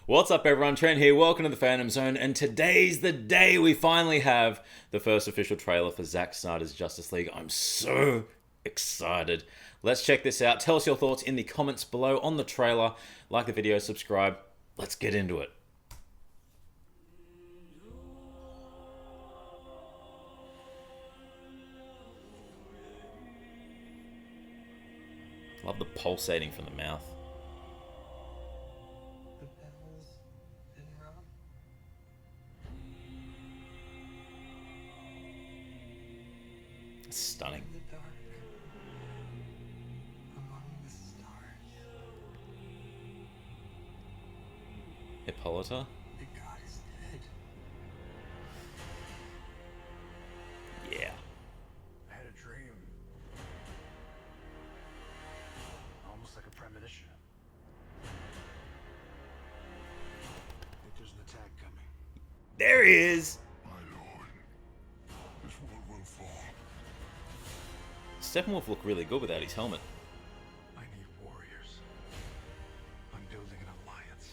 What's up everyone, Trent here, welcome to the Fandom Zone, and today's the day we finally have the first official trailer for Zack Snyder's Justice League. I'm so excited. Let's check this out. Tell us your thoughts in the comments below on the trailer. Like the video, subscribe. Let's get into it. Love the pulsating from the mouth. Stunning. In the dark, among the stars. Hippolyta? The god is dead. Yeah. I had a dream. Almost like a premonition. I think there's an attack coming. There he is! My lord, this world will fall. Steppenwolf looked really good without his helmet. I need warriors. I'm building an alliance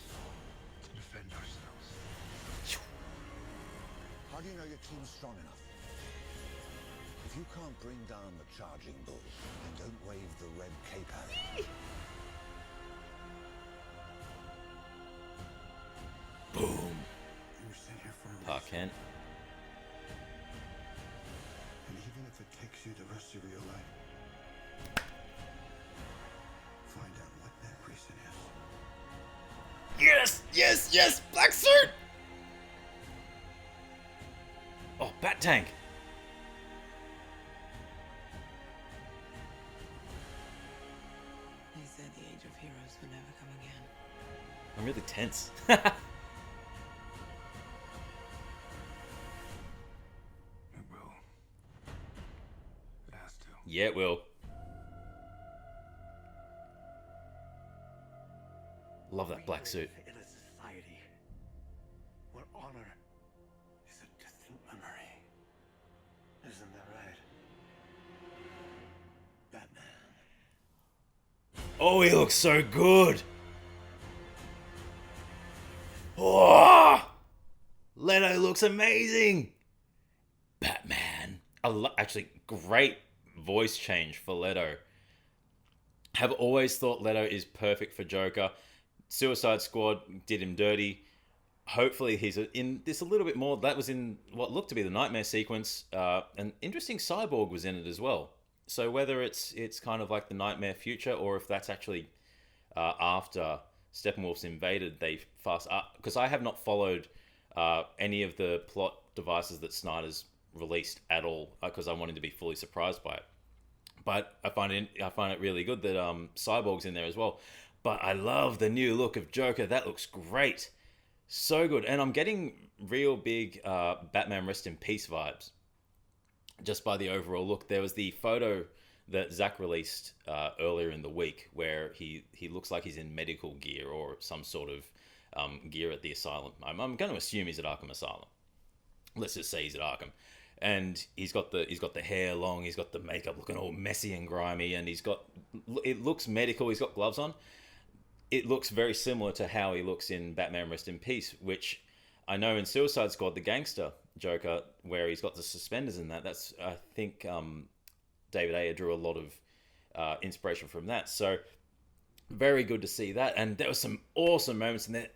to defend ourselves. How do you know your team's strong enough? If you can't bring down the charging bull, then don't wave the red cape at it. Boom. You were sent here for a Park reason. Kent. And even if it takes you the rest of your life, find out what that reason is. Yes! Yes! Yes! Black suit! Oh, Bat Tank! They said the age of heroes would never come again. I'm really tense. It will. It has to. Yeah, it will. Love that black suit. In a society where honor is a distant memory. Isn't that right? Batman. Oh, he looks so good! Oh! Leto looks amazing! Batman. Actually, great voice change for Leto. Have always thought Leto is perfect for Joker. Suicide Squad did him dirty. Hopefully he's in this a little bit more. That was in what looked to be the Nightmare sequence. An interesting Cyborg was in it as well. So whether it's kind of like the Nightmare future, or if that's actually after Steppenwolf's invaded, they fast up. Because I have not followed any of the plot devices that Snyder's released at all, because I wanted to be fully surprised by it. But I find it really good that Cyborg's in there as well. But I love the new look of Joker. That looks great. So good. And I'm getting real big Batman Rest in Peace vibes just by the overall look. There was the photo that Zack released earlier in the week where he looks like he's in medical gear or some sort of gear at the asylum. I'm going to assume he's at Arkham Asylum. Let's just say he's at Arkham. And he's got the hair long, he's got the makeup looking all messy and grimy, and it looks medical, he's got gloves on. It looks very similar to how he looks in Batman Rest in Peace, which I know in Suicide Squad, the gangster Joker, where he's got the suspenders in that's, I think, David Ayer drew a lot of inspiration from that. So, very good to see that. And there were some awesome moments in there.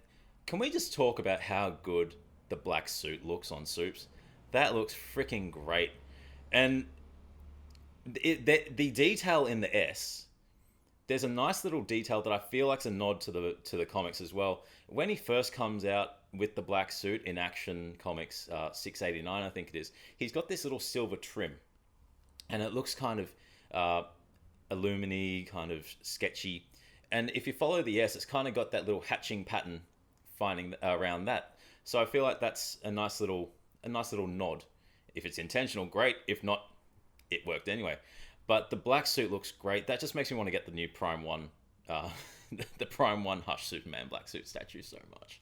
Can we just talk about how good the black suit looks on Supes? That looks freaking great. And the detail in the S, there's a nice little detail that I feel like's a nod to the comics as well. When he first comes out with the black suit in Action Comics 689, I think it is, he's got this little silver trim. And it looks kind of illuminy, kind of sketchy. And if you follow the S, it's kind of got that little hatching pattern finding around that. So I feel like that's a nice little nod. If it's intentional, great. If not, it worked anyway. But the black suit looks great. That just makes me want to get the new Prime 1, the Prime 1 Hush Superman black suit statue so much.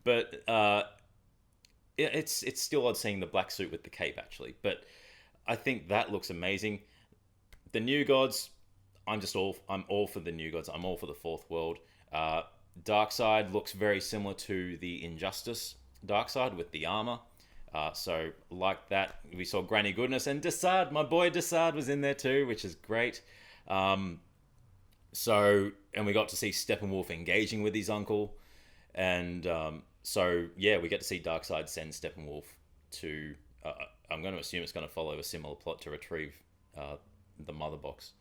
But it's still odd seeing the black suit with the cape, actually. But I think that looks amazing. The New Gods, I'm all for the New Gods. I'm all for the Fourth World. Darkseid looks very similar to the Injustice Darkseid with the armor. So like that, we saw Granny Goodness, and Desaad, my boy Desaad, was in there too, which is great. And we got to see Steppenwolf engaging with his uncle, and we get to see Darkseid send Steppenwolf to. I'm going to assume it's going to follow a similar plot to retrieve the Mother Box.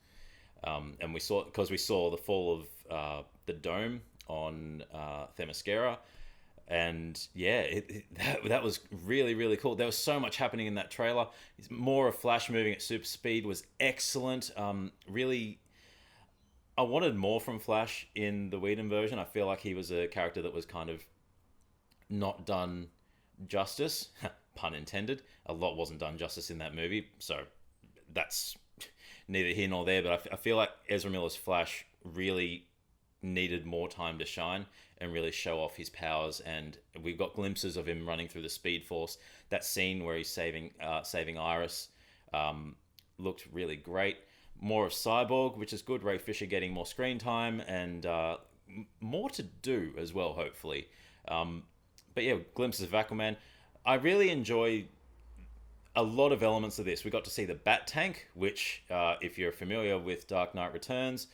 And we saw the fall of the dome on Themyscira. And yeah, that was really, really cool. There was so much happening in that trailer. More of Flash moving at super speed was excellent. Really, I wanted more from Flash in the Whedon version. I feel like he was a character that was kind of not done justice, pun intended. A lot wasn't done justice in that movie, so that's neither here nor there. But I feel like Ezra Miller's Flash really needed more time to shine and really show off his powers, and we've got glimpses of him running through the Speed Force. That scene where he's saving Iris looked really great. More of Cyborg, which is good. Ray Fisher getting more screen time and more to do as well, hopefully. But yeah, glimpses of Aquaman. I really enjoy a lot of elements of this. We got to see the Bat Tank, which, if you're familiar with Dark Knight Returns,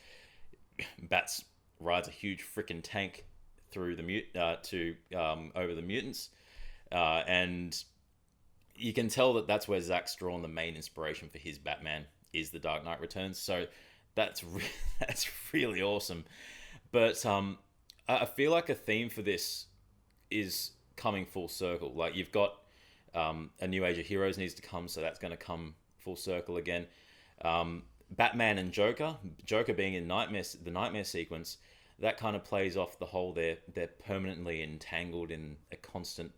Bats rides a huge freaking tank through the over the mutants, and you can tell that that's where Zack's drawn the main inspiration for his Batman is the Dark Knight Returns. So that's really awesome. But I feel like a theme for this is coming full circle. Like you've got a new Age of Heroes needs to come, so that's going to come full circle again. Batman and Joker being in the Nightmare sequence, that kind of plays off the whole they're permanently entangled in a constant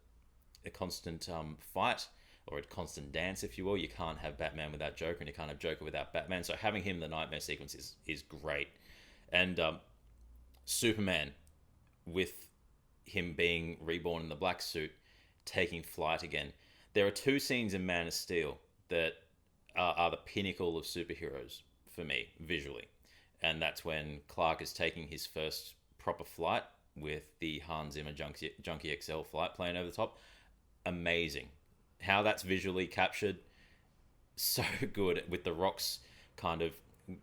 fight, or a constant dance, if you will. You can't have Batman without Joker, and you can't have Joker without Batman. So having him in the Nightmare sequence is great. And Superman, with him being reborn in the black suit, taking flight again. There are two scenes in Man of Steel that are the pinnacle of superheroes for me, visually. And that's when Clark is taking his first proper flight with the Hans Zimmer Junkie XL flight plane over the top. Amazing. How that's visually captured, so good, with the rocks kind of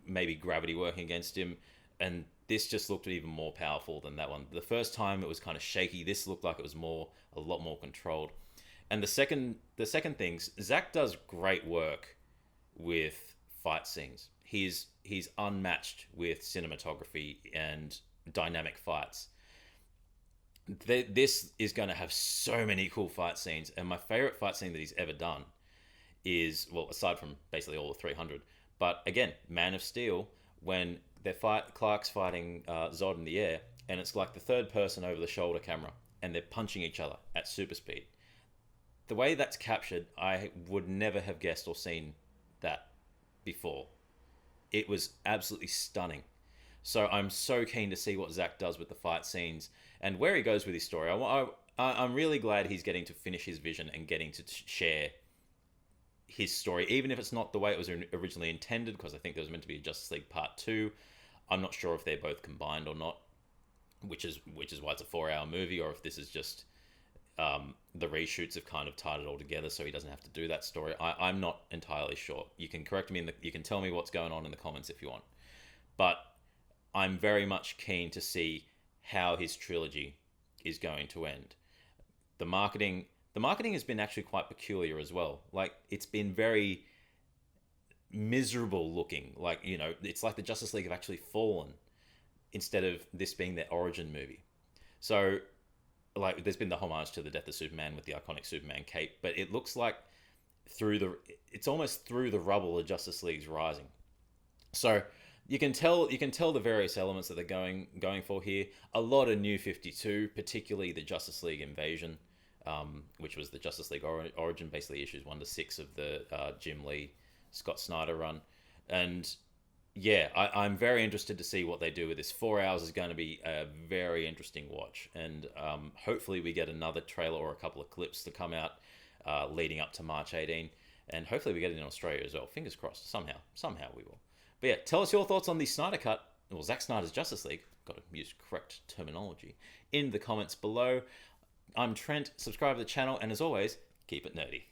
maybe gravity working against him. And this just looked even more powerful than that one. The first time it was kind of shaky. This looked like it was a lot more controlled. And the second thing, Zack does great work with fight scenes. He's unmatched with cinematography and dynamic fights. This is going to have so many cool fight scenes, and my favorite fight scene that he's ever done is, well, aside from basically all the 300, but again, Man of Steel, when Clark's fighting Zod in the air, and it's like the third person over the shoulder camera, and they're punching each other at super speed. The way that's captured, I would never have guessed or seen that before. It was absolutely stunning. So I'm so keen to see what Zack does with the fight scenes and where he goes with his story. I'm really glad he's getting to finish his vision and getting to share his story, even if it's not the way it was originally intended, because I think there was meant to be a Justice League Part 2. I'm not sure if they're both combined or not, which is why it's a 4-hour movie, or if this is just the reshoots have kind of tied it all together so he doesn't have to do that story. I'm not entirely sure. You can correct me, you can tell me what's going on in the comments if you want. But I'm very much keen to see how his trilogy is going to end. The marketing has been actually quite peculiar as well. Like, it's been very miserable looking. Like, you know, it's like the Justice League have actually fallen instead of this being their origin movie. So, like, there's been the homage to the death of Superman with the iconic Superman cape, but it looks like it's almost through the rubble of Justice League's rising. So you can tell the various elements that they're going for here. A lot of New 52, particularly the Justice League Invasion, which was the Justice League origin, basically issues 1 to 6 of the Jim Lee, Scott Snyder run. And yeah, I'm very interested to see what they do with this. 4 hours is going to be a very interesting watch. And hopefully we get another trailer or a couple of clips to come out leading up to March 18. And hopefully we get it in Australia as well. Fingers crossed. Somehow we will. But yeah, tell us your thoughts on the Snyder Cut, or Zack Snyder's Justice League, got to use correct terminology, in the comments below. I'm Trent, subscribe to the channel, and as always, keep it nerdy.